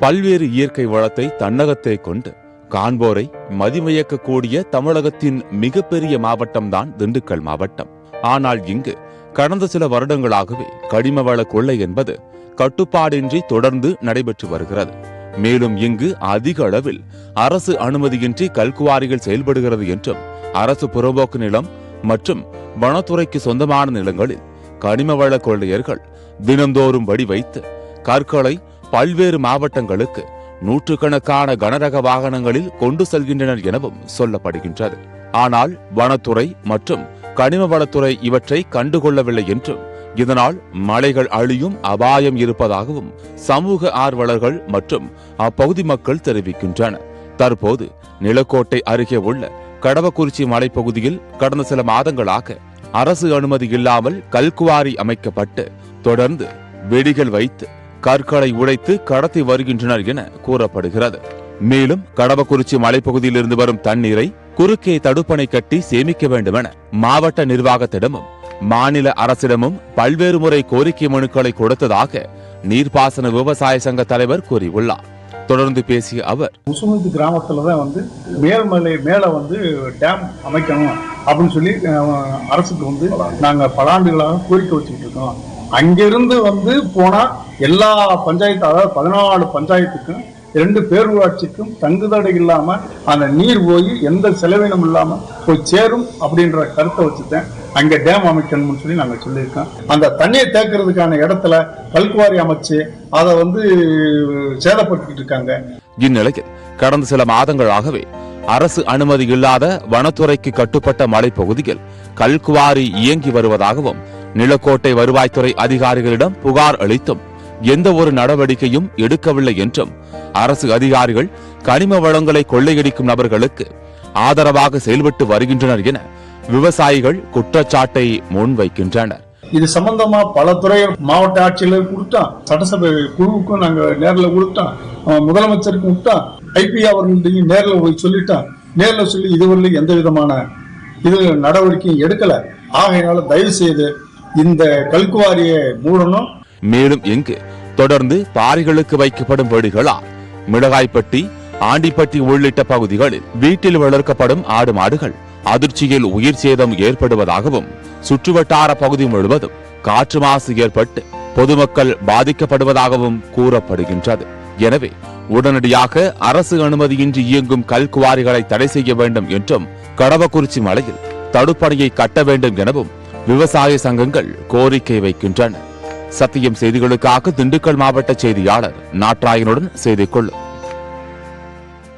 பல்வேறு இயற்கை வளத்தை தன்னகத்தை கொண்டு காண்போரை மதிமயக்கக்கூடிய தமிழகத்தின் மிகப்பெரிய மாவட்டம்தான் திண்டுக்கல் மாவட்டம். ஆனால் இங்கு கடந்த சில வருடங்களாகவே கனிம வள கொள்ளை என்பது கட்டுப்பாடின்றி தொடர்ந்து நடைபெற்று வருகிறது. மேலும் இங்கு அதிக அளவில் அரசு அனுமதியின்றி கல்குவாரிகள் செயல்படுகிறது என்றும், அரசு புறம்போக்கு நிலம் மற்றும் வனத்துறைக்கு சொந்தமான நிலங்களில் கனிம வள கொள்ளையர்கள் தினந்தோறும் வடி வைத்து கற்களை பல்வேறு மாவட்டங்களுக்கு நூற்றுக்கணக்கான கனரக வாகனங்களில் கொண்டு செல்கின்றனர் எனவும் சொல்லப்படுகின்றது. ஆனால் வனத்துறை மற்றும் கனிம வளத்துறை இவற்றை கண்டுகொள்ளவில்லை என்றும், இதனால் மலைகள் அழியும் அபாயம் இருப்பதாகவும் சமூக ஆர்வலர்கள் மற்றும் அப்பகுதி மக்கள் தெரிவிக்கின்றனர். தற்போது நிலக்கோட்டை அருகே உள்ள கடவக்குறிச்சி மலைப்பகுதியில் கடந்த சில மாதங்களாக அரசு அனுமதி இல்லாமல் கல்குவாரி அமைக்கப்பட்டு தொடர்ந்து வெடிகள் வைத்து கற்களை உடைத்து கடத்தி வருகின்றனர் என கூறப்படுகிறது. மேலும் கடவக்குறிச்சி மலைப்பகுதியில் இருந்து வரும் தண்ணீரை குறுக்கே தடுப்பணை கட்டி சேமிக்க வேண்டும் என மாவட்ட நிர்வாகத்திடமும் மாநில அரசிடமும் பல்வேறு முறை கோரிக்கை மனுக்களை கொடுத்ததாக நீர்ப்பாசன விவசாய சங்க தலைவர் கூறியுள்ளார். தொடர்ந்து பேசிய அவர், முசுமுத்து கிராமத்துலதான் மேல்மலை மேல டேம் அமைக்கணும் அப்படின்னு சொல்லி அரசுக்கு நாங்க பல ஆண்டுகளாக கோரிக்கை வச்சுக்கிட்டு இருக்கோம். அங்கிருந்து போனா எல்லா பஞ்சாயத்து, அதாவது 14 பஞ்சாயத்துக்கும் 2 பேரூராட்சிக்கும் தங்குதடை இல்லாம அந்த நீர் போய் எந்த செலவினம் இல்லாம போய் சேரும் அப்படின்ற கருத்தை வச்சுட்டேன் அங்க டேம் அமைக்கணும்னு சொல்லி நாங்க சொல்லியிருக்கோம். அந்த தண்ணியை தேக்கிறதுக்கான இடத்துல கல்குவாரி அமைச்சு அதை சேதப்படுத்திட்டு இருக்காங்க. இந்நிலையில் கடந்த சில மாதங்களாகவே அரசு அனுமதி இல்லாத வனத்துறைக்கு கட்டுப்பட்ட மலைப்பகுதியில் கல்குவாரி இயங்கி வருவதாகவும், நிலக்கோட்டை வருவாய்த்துறை அதிகாரிகளிடம் புகார் அளித்தும் எந்த ஒரு நடவடிக்கையும் எடுக்கவில்லை என்றும், அரசு அதிகாரிகள் கனிம வளங்களை கொள்ளையடிக்கும் நபர்களுக்கு ஆதரவாக செயல்பட்டு வருகின்றனர் என விவசாயிகள் குற்றச்சாட்டை முன்வைக்கின்றனர். இது சம்பந்தமா பல துறை மாவட்ட ஆட்சியர்களுக்கு கொடுத்தோம், சட்டசபை குழுவுக்கும் நாங்க நேரில் கொடுத்தோம், முதலமைச்சருக்கு கொடுத்தோம், ஐபி அவர்களையும் நேரில் போய் சொல்லிட்டோம். நேரில் சொல்லி இதுவரையிலும் எந்த விதமான நடவடிக்கையும் எடுக்கல. ஆகையினால தயவு செய்து இந்த கல்குவாரியை மூடணும். மேலும் இங்கு தொடர்ந்து பாறைகளுக்கு வைக்கப்படும் வெடிகளால் மிளகாய்பட்டி, ஆண்டிப்பட்டி உள்ளிட்ட பகுதிகளில் வீட்டில் வளர்க்கப்படும் ஆடு மாடுகள் அதிர்ச்சியில் உயிர் சேதம் ஏற்படுவதாகவும், சுற்றுவட்டார பகுதி முழுவதும் காற்று மாசு ஏற்பட்டு பொதுமக்கள் பாதிக்கப்படுவதாகவும் கூறப்படுகின்றது. எனவே உடனடியாக அரசு அனுமதியின்றி இயங்கும் கல்குவாரிகளை தடை செய்ய வேண்டும் என்றும், கடவக்குறிச்சி மலையில் தடுப்பணையை கட்ட வேண்டும் எனவும் விவசாய சங்கங்கள் கோரிக்கை வைக்கின்றன. சத்தியம் செய்திகளுக்காக திண்டுக்கல் மாவட்ட செய்தியாளர் நாட்ராயனுடன் செய்திக்குழு.